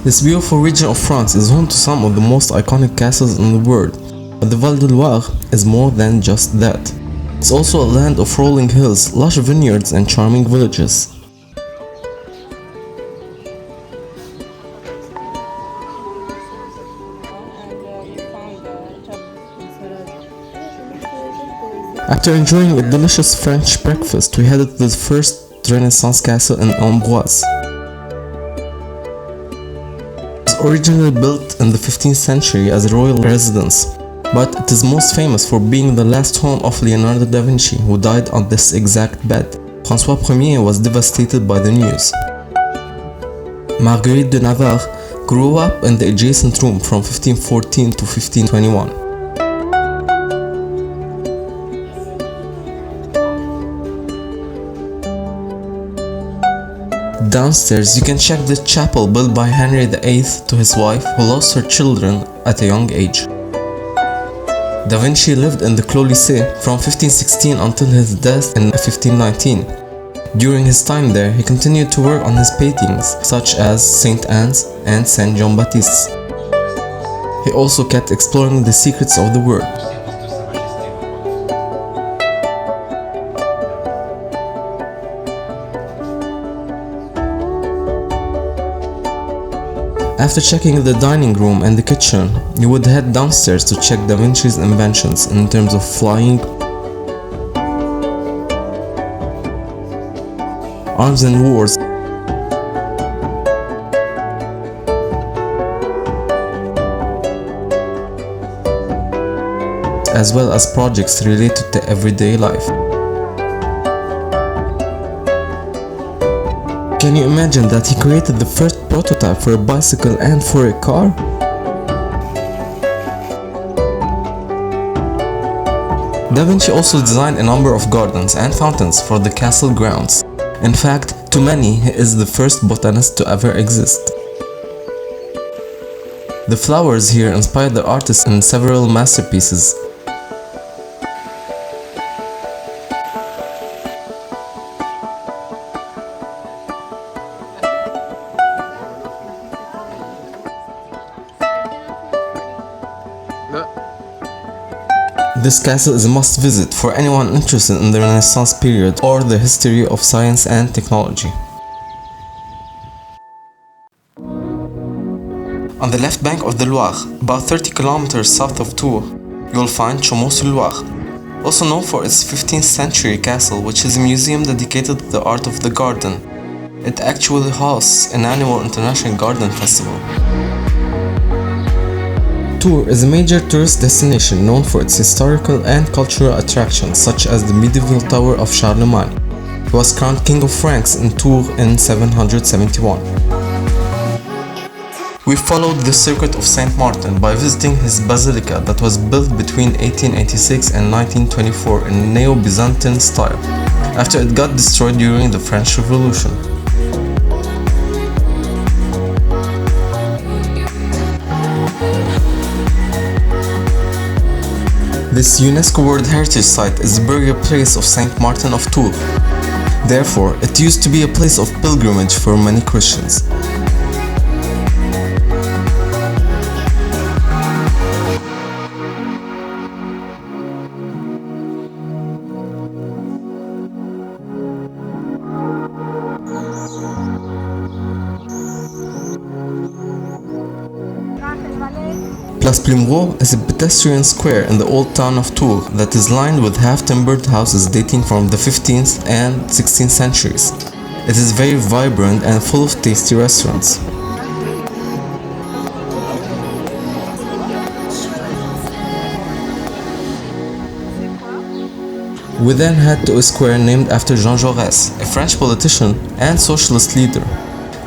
This beautiful region of France is home to some of the most iconic castles in the world, but the Val de Loire is more than just that. It's also a land of rolling hills, lush vineyards and charming villages. After enjoying a delicious French breakfast, we headed to the first Renaissance castle in Amboise. It was originally built in the 15th century as a royal residence, but it is most famous for being the last home of Leonardo da Vinci, who died on this exact bed. François I was devastated by the news. Marguerite de Navarre grew up in the adjacent room from 1514 to 1521. Downstairs, you can check the chapel built by Henry VIII to his wife, who lost her children at a young age. Da Vinci lived in the Clos Lycée from 1516 until his death in 1519. During his time there, he continued to work on his paintings, such as Saint Anne's and Saint John Baptiste. He also kept exploring the secrets of the world. After checking the dining room and the kitchen, you would head downstairs to check Da Vinci's inventions in terms of flying, arms and wars, as well as projects related to everyday life. Can you imagine that he created the first prototype for a bicycle and for a car? Da Vinci also designed a number of gardens and fountains for the castle grounds. In fact, to many, he is the first botanist to ever exist. The flowers here inspired the artists in several masterpieces. This castle is a must visit for anyone interested in the Renaissance period or the history of science and technology. On the left bank of the Loire, about 30 kilometers south of Tours, you will find Chaumont-sur-Loire, also known for its 15th century castle, which is a museum dedicated to the art of the garden. It actually hosts an annual international garden festival. Tours is a major tourist destination known for its historical and cultural attractions, such as the medieval Tower of Charlemagne. He was crowned King of France in Tours in 771. We followed the circuit of Saint Martin by visiting his basilica that was built between 1886 and 1924 in Neo-Byzantine style, after it got destroyed during the French Revolution. This UNESCO World Heritage Site is the burial place of Saint Martin of Tours. Therefore, it used to be a place of pilgrimage for many Christians. Place Plumereau is a pedestrian square in the old town of Tours that is lined with half-timbered houses dating from the 15th and 16th centuries. It is very vibrant and full of tasty restaurants. We then head to a square named after Jean Jaurès, a French politician and socialist leader.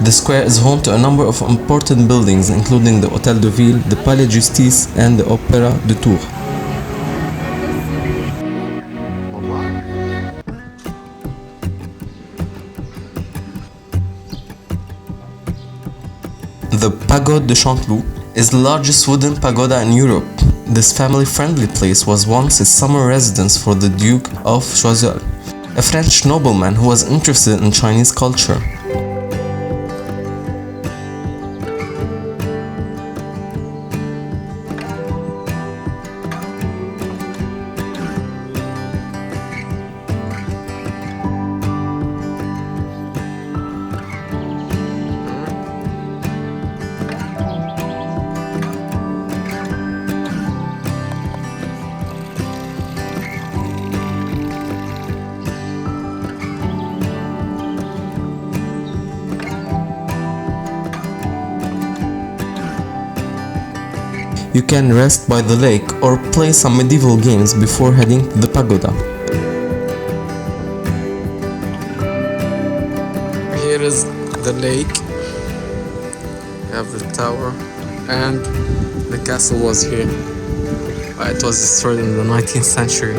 The square is home to a number of important buildings, including the Hôtel de Ville, the Palais de Justice, and the Opéra de Tours. The Pagode de Chanteloup is the largest wooden pagoda in Europe. This family-friendly place was once a summer residence for the Duke of Choiseul, a French nobleman who was interested in Chinese culture. You can rest by the lake or play some medieval games before heading to the pagoda. Here is the lake. We have the tower, and the castle was here. It was destroyed in the 19th century.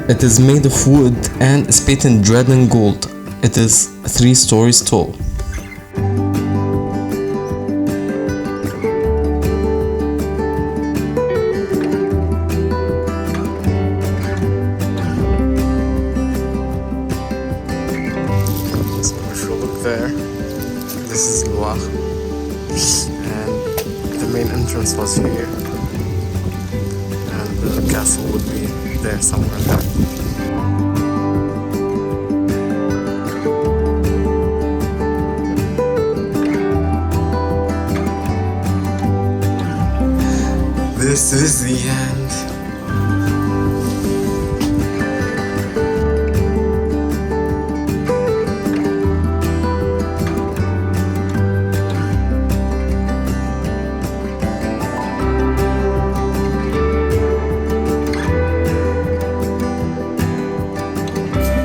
It is made of wood and is painted red and gold. It is 3 stories tall. So if you look there, this is Loire, and the main entrance was here, and the castle would be there somewhere there. This is the end.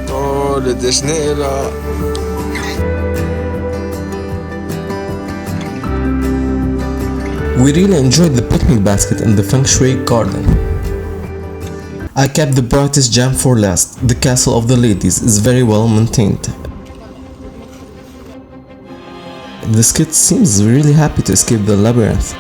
Oh, le déjeuner est là. We really enjoyed the picnic basket in the feng shui garden. I kept the brightest gem for last. The castle of the ladies is very well maintained. This kid seems really happy to escape the labyrinth.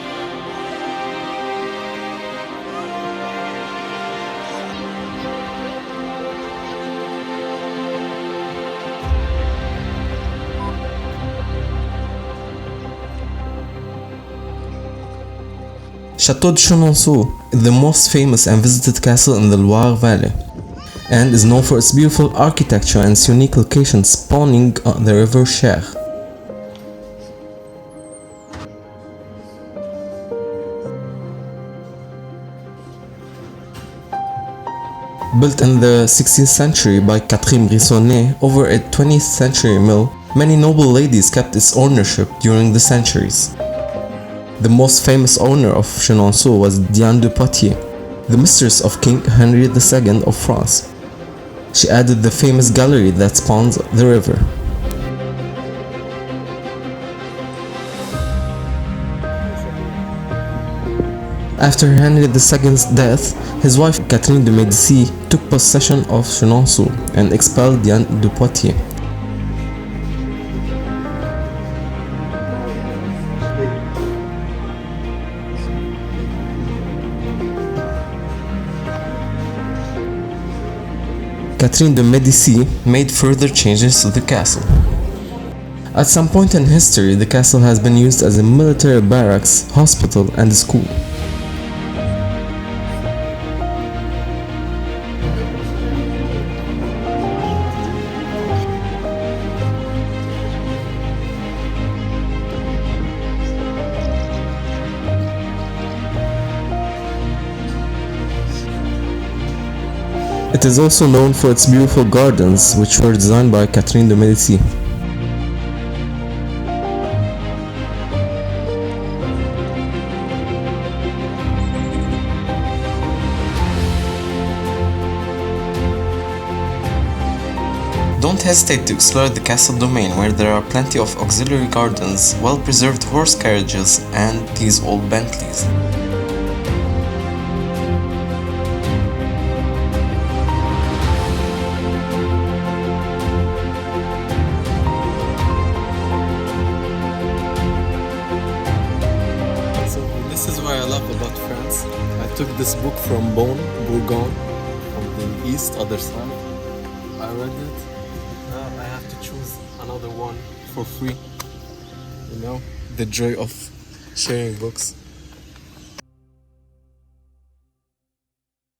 Château de Chenonceau is the most famous and visited castle in the Loire Valley, and is known for its beautiful architecture and its unique location spawning on the river Cher. Built in the 16th century by Catherine Brissonnet over a 20th century mill, many noble ladies kept its ownership during the centuries. The most famous owner of Chenonceau was Diane de Poitiers, the mistress of King Henry II of France. She added the famous gallery that spans the river. After Henry II's death, his wife Catherine de Médicis took possession of Chenonceau and expelled Diane de Poitiers. Catherine de Médicis made further changes to the castle. At some point in history, the castle has been used as a military barracks, hospital, and a school. It is also known for its beautiful gardens, which were designed by Catherine de Médicis. Don't hesitate to explore the castle domain, where there are plenty of auxiliary gardens, well-preserved horse carriages, and these old Bentleys. This is what I love about France. I took this book from Beaune, Bourgogne, from the east, other side. I read it. Now I have to choose another one for free. You know, the joy of sharing books.